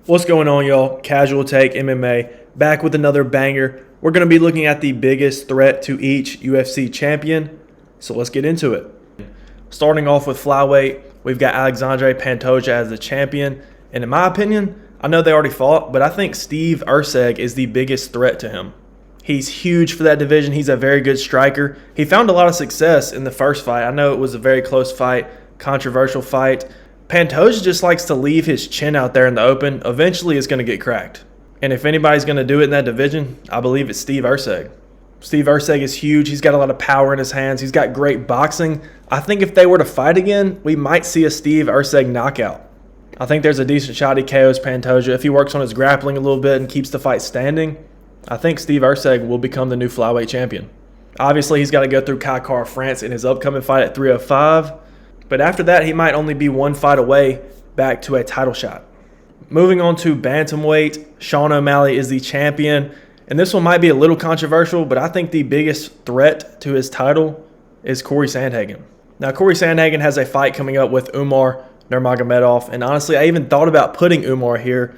What's going on, y'all? Casual Take MMA back with another banger. We're going to be looking at the biggest threat to each UFC champion, so let's get into it. Starting off with Flyweight, we've got Alexandre Pantoja as the champion, and in my opinion, I know they already fought, but I think Steve Erceg is the biggest threat to him. He's huge for that division. He's a very good striker. He found a lot of success in the first fight. I know it was a very close fight, controversial fight. Pantoja just likes to leave his chin out there in the open. Eventually, it's going to get cracked. And if anybody's going to do it in that division, I believe it's Steve Erceg. Steve Erceg is huge. He's got a lot of power in his hands. He's got great boxing. I think if they were to fight again, we might see a Steve Erceg knockout. I think there's a decent shot he KOs Pantoja. If he works on his grappling a little bit and keeps the fight standing, I think Steve Erceg will become the new flyweight champion. Obviously, he's got to go through Kai Kara-France in his upcoming fight at 305. But after that, he might only be one fight away back to a title shot. Moving on to Bantamweight, Sean O'Malley is the champion. And this one might be a little controversial, but I think the biggest threat to his title is Corey Sandhagen. Now, Corey Sandhagen has a fight coming up with Umar Nurmagomedov. And honestly, I even thought about putting Umar here,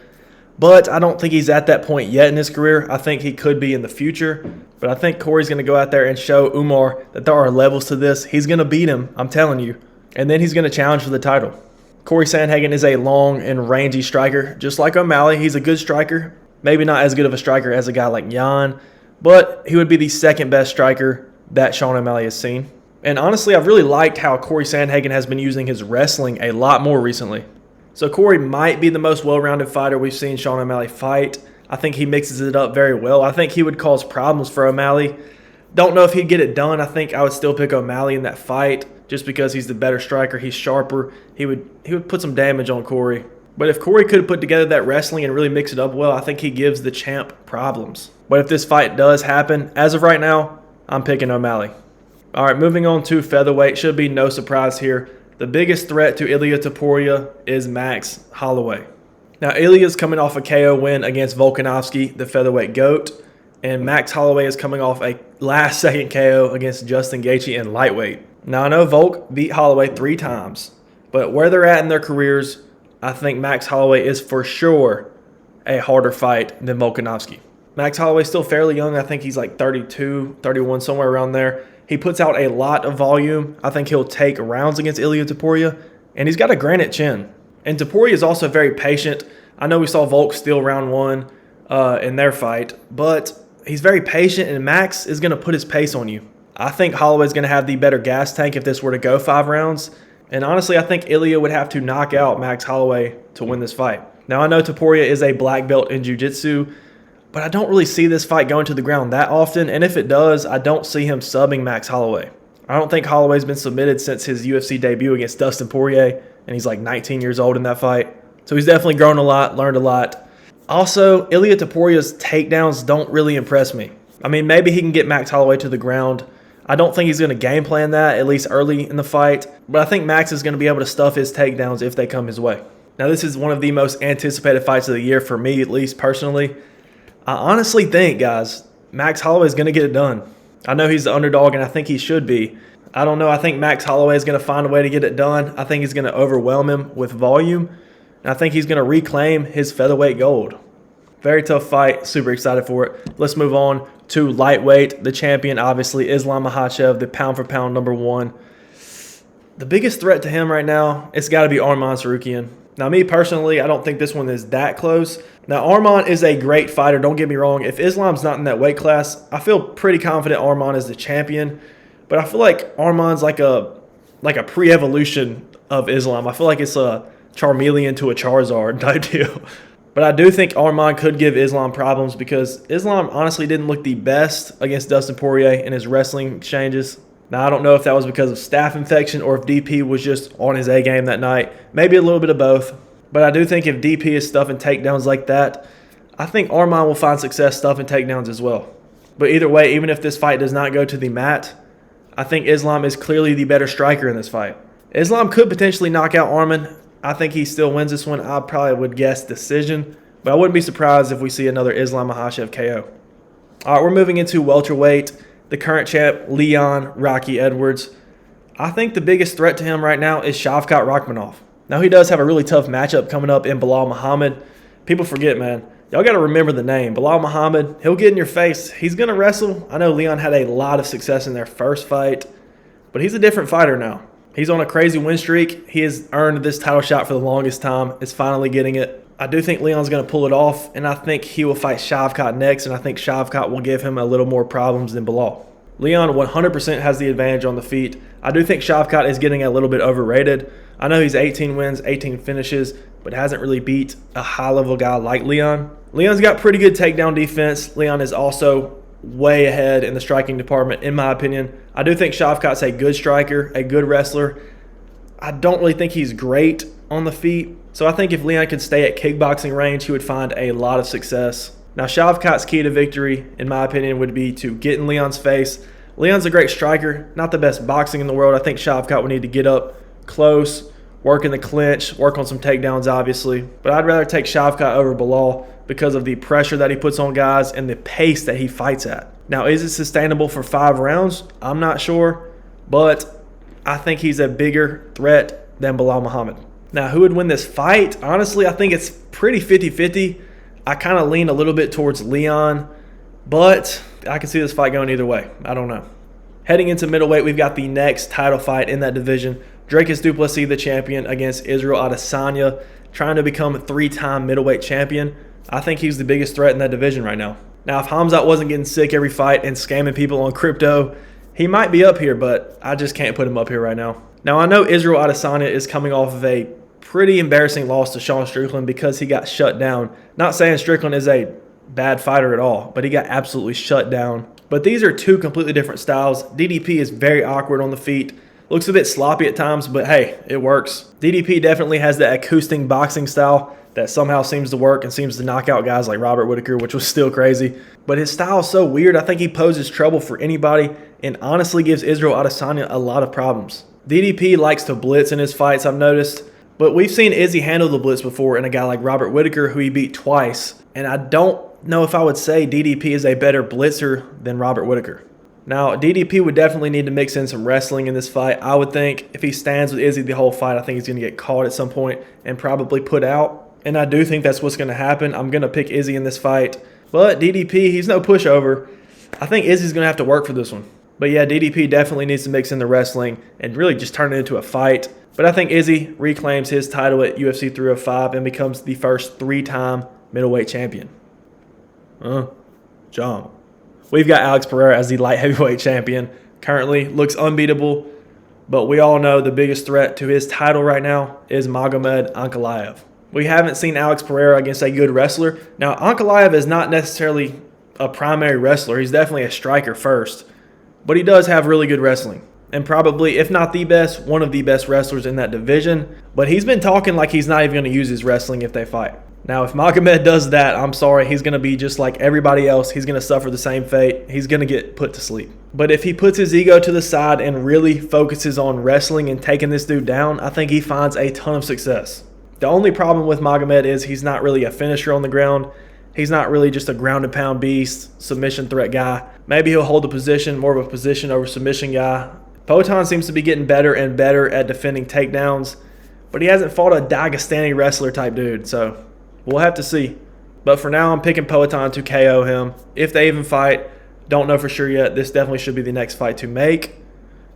but I don't think he's at that point yet in his career. I think he could be in the future. But I think Corey's going to go out there and show Umar that there are levels to this. He's going to beat him, I'm telling you. And then he's going to challenge for the title. Corey Sandhagen is a long and rangy striker. Just like O'Malley, he's a good striker. Maybe not as good of a striker as a guy like Jan, but he would be the second best striker that Sean O'Malley has seen. And honestly, I've really liked how Corey Sandhagen has been using his wrestling a lot more recently. So Corey might be the most well-rounded fighter we've seen Sean O'Malley fight. I think he mixes it up very well. I think he would cause problems for O'Malley. Don't know if he'd get it done. I think I would still pick O'Malley in that fight just because he's the better striker. He's sharper. He would put some damage on Corey. But if Corey could put together that wrestling and really mix it up well, I think he gives the champ problems. But if this fight does happen, as of right now, I'm picking O'Malley. All right, moving on to featherweight. Should be no surprise here. The biggest threat to Ilia Topuria is Max Holloway. Now, Ilia's coming off a KO win against Volkanovski, the featherweight GOAT. And Max Holloway is coming off a last-second KO against Justin Gaethje in lightweight. Now, I know Volk beat Holloway 3 times, but where they're at in their careers, I think Max Holloway is for sure a harder fight than Volkanovski. Max Holloway's still fairly young. I think he's like 32, 31, somewhere around there. He puts out a lot of volume. I think he'll take rounds against Ilia Topuria, and he's got a granite chin. And Topuria is also very patient. I know we saw Volk steal round 1 in their fight, but he's very patient, and Max is going to put his pace on you. I think Holloway's going to have the better gas tank if this were to go 5 rounds. And honestly, I think Ilia would have to knock out Max Holloway to win this fight. Now, I know Topuria is a black belt in jiu-jitsu, but I don't really see this fight going to the ground that often. And if it does, I don't see him subbing Max Holloway. I don't think Holloway's been submitted since his UFC debut against Dustin Poirier, and he's like 19 years old in that fight. So he's definitely grown a lot, learned a lot. Also, Ilia Topuria's takedowns don't really impress me. I mean, maybe he can get Max Holloway to the ground. I don't think he's going to game plan that, at least early in the fight. But I think Max is going to be able to stuff his takedowns if they come his way. Now, this is one of the most anticipated fights of the year for me, at least personally. I honestly think, guys, Max Holloway is going to get it done. I know he's the underdog, and I think he should be. I don't know. I think Max Holloway is going to find a way to get it done. I think he's going to overwhelm him with volume. And I think he's going to reclaim his featherweight gold. Very tough fight. Super excited for it. Let's move on to lightweight. The champion, obviously, Islam Makhachev, the pound-for-pound #1. The biggest threat to him right now, it's got to be Arman Tsarukyan. Now, me personally, I don't think this one is that close. Now, Arman is a great fighter. Don't get me wrong. If Islam's not in that weight class, I feel pretty confident Arman is the champion. But I feel like Arman's like a pre-evolution of Islam. I feel like it's a Charmeleon to a Charizard type deal. But I do think Arman could give Islam problems because Islam honestly didn't look the best against Dustin Poirier in his wrestling exchanges. Now, I don't know if that was because of staph infection or if DP was just on his A game that night. Maybe a little bit of both. But I do think if DP is stuffing takedowns like that, I think Arman will find success stuffing takedowns as well. But either way, even if this fight does not go to the mat, I think Islam is clearly the better striker in this fight. Islam could potentially knock out Arman. I think he still wins this one. I probably would guess decision, but I wouldn't be surprised if we see another Islam Makhachev KO. All right, we're moving into welterweight. The current champ, Leon Rocky Edwards. I think the biggest threat to him right now is Shavkat Rakhmonov. Now, he does have a really tough matchup coming up in Bilal Muhammad, People forget, man. Y'all got to remember the name. Bilal Muhammad, he'll get in your face. He's going to wrestle. I know Leon had a lot of success in their first fight, but he's a different fighter now. He's on a crazy win streak. He has earned this title shot for the longest time. Is finally getting it. I do think Leon's going to pull it off, and I think he will fight Shavkat next, and I think Shavkat will give him a little more problems than Bilal. Leon 100% has the advantage on the feet. I do think Shavkat is getting a little bit overrated. I know he's 18 wins, 18 finishes, but hasn't really beat a high-level guy like Leon. Leon's got pretty good takedown defense. Leon is also way ahead in the striking department, in my opinion. I do think Shavkat's a good striker, a good wrestler. I don't really think he's great on the feet. So I think if Leon could stay at kickboxing range, he would find a lot of success. Now, Shavkat's key to victory, in my opinion, would be to get in Leon's face. Leon's a great striker, not the best boxing in the world. I think Shavkat would need to get up close, work in the clinch, work on some takedowns, obviously. But I'd rather take Shavkat over Bilal because of the pressure that he puts on guys and the pace that he fights at. Now, is it sustainable for 5 rounds? I'm not sure, but I think he's a bigger threat than Bilal Muhammad. Now, who would win this fight? Honestly, I think it's pretty 50-50. I kind of lean a little bit towards Leon, but I can see this fight going either way. I don't know. Heading into middleweight, we've got the next title fight in that division. Dricus du Plessis, the champion, against Israel Adesanya, trying to become a 3-time middleweight champion. I think he's the biggest threat in that division right now. Now, if Hamzat wasn't getting sick every fight and scamming people on crypto, he might be up here, but I just can't put him up here right now. Now, I know Israel Adesanya is coming off of a pretty embarrassing loss to Sean Strickland because he got shut down. Not saying Strickland is a bad fighter at all, but he got absolutely shut down. But these are two completely different styles. DDP is very awkward on the feet. Looks a bit sloppy at times, but hey, it works. DDP definitely has that acoustic boxing style that somehow seems to work and seems to knock out guys like Robert Whittaker, which was still crazy. But his style is so weird. I think he poses trouble for anybody and honestly gives Israel Adesanya a lot of problems. DDP likes to blitz in his fights, I've noticed. But we've seen Izzy handle the blitz before in a guy like Robert Whittaker, who he beat twice. And I don't know if I would say DDP is a better blitzer than Robert Whittaker. Now, DDP would definitely need to mix in some wrestling in this fight. I would think if he stands with Izzy the whole fight, I think he's going to get caught at some point and probably put out. And I do think that's what's going to happen. I'm going to pick Izzy in this fight. But DDP, he's no pushover. I think Izzy's going to have to work for this one. But yeah, DDP definitely needs to mix in the wrestling and really just turn it into a fight. But I think Izzy reclaims his title at UFC 305 and becomes the first 3-time middleweight champion. John. We've got Alex Pereira as the light heavyweight champion. Currently looks unbeatable, but we all know the biggest threat to his title right now is Magomed Ankalaev. We haven't seen Alex Pereira against a good wrestler. Now, Ankalaev is not necessarily a primary wrestler. He's definitely a striker first, but he does have really good wrestling. And probably, if not the best, one of the best wrestlers in that division. But he's been talking like he's not even going to use his wrestling if they fight. Now, if Magomed does that, I'm sorry, he's going to be just like everybody else. He's going to suffer the same fate. He's going to get put to sleep. But if he puts his ego to the side and really focuses on wrestling and taking this dude down, I think he finds a ton of success. The only problem with Magomed is he's not really a finisher on the ground. He's not really just a ground and pound beast, submission threat guy. Maybe he'll hold a position, more of a position over submission guy. Poatan seems to be getting better and better at defending takedowns, but he hasn't fought a Dagestani wrestler type dude, so we'll have to see. But for now, I'm picking Poatan to KO him. If they even fight, don't know for sure yet. This definitely should be the next fight to make.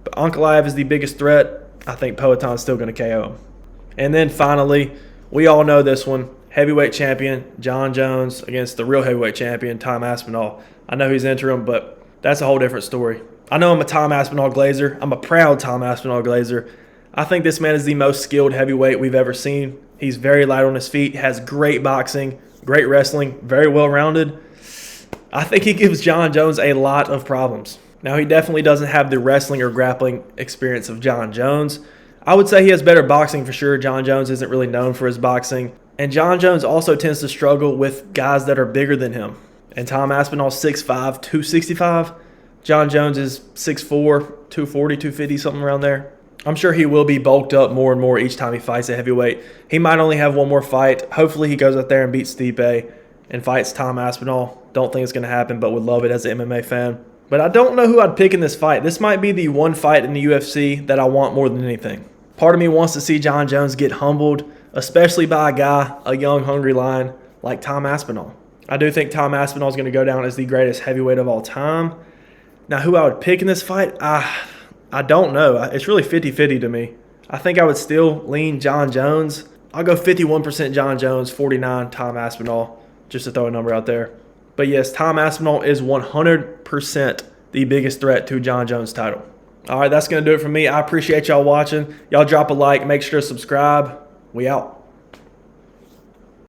But Ankalaev is the biggest threat. I think Poatan's still going to KO him. And then finally, we all know this one. Heavyweight champion John Jones against the real heavyweight champion Tom Aspinall. I know he's interim, but that's a whole different story. I know I'm a Tom Aspinall glazer. I'm a proud Tom Aspinall glazer. I think this man is the most skilled heavyweight we've ever seen. He's very light on his feet, has great boxing, great wrestling, very well-rounded. I think he gives John Jones a lot of problems. Now, he definitely doesn't have the wrestling or grappling experience of John Jones. I would say he has better boxing for sure. John Jones isn't really known for his boxing. And John Jones also tends to struggle with guys that are bigger than him. And Tom Aspinall's 6'5", 265. John Jones is 6'4", 240, 250, something around there. I'm sure he will be bulked up more and more each time he fights at heavyweight. He might only have one more fight. Hopefully he goes out there and beats Stipe and fights Tom Aspinall. Don't think it's going to happen, but would love it as an MMA fan. But I don't know who I'd pick in this fight. This might be the one fight in the UFC that I want more than anything. Part of me wants to see John Jones get humbled, especially by a guy, a young, hungry lion like Tom Aspinall. I do think Tom Aspinall is going to go down as the greatest heavyweight of all time. Now, who I would pick in this fight, I don't know. It's really 50-50 to me. I think I would still lean John Jones. I'll go 51% John Jones, 49 Tom Aspinall, just to throw a number out there. But yes, Tom Aspinall is 100% the biggest threat to John Jones' title. All right, that's going to do it for me. I appreciate y'all watching. Y'all drop a like. Make sure to subscribe. We out.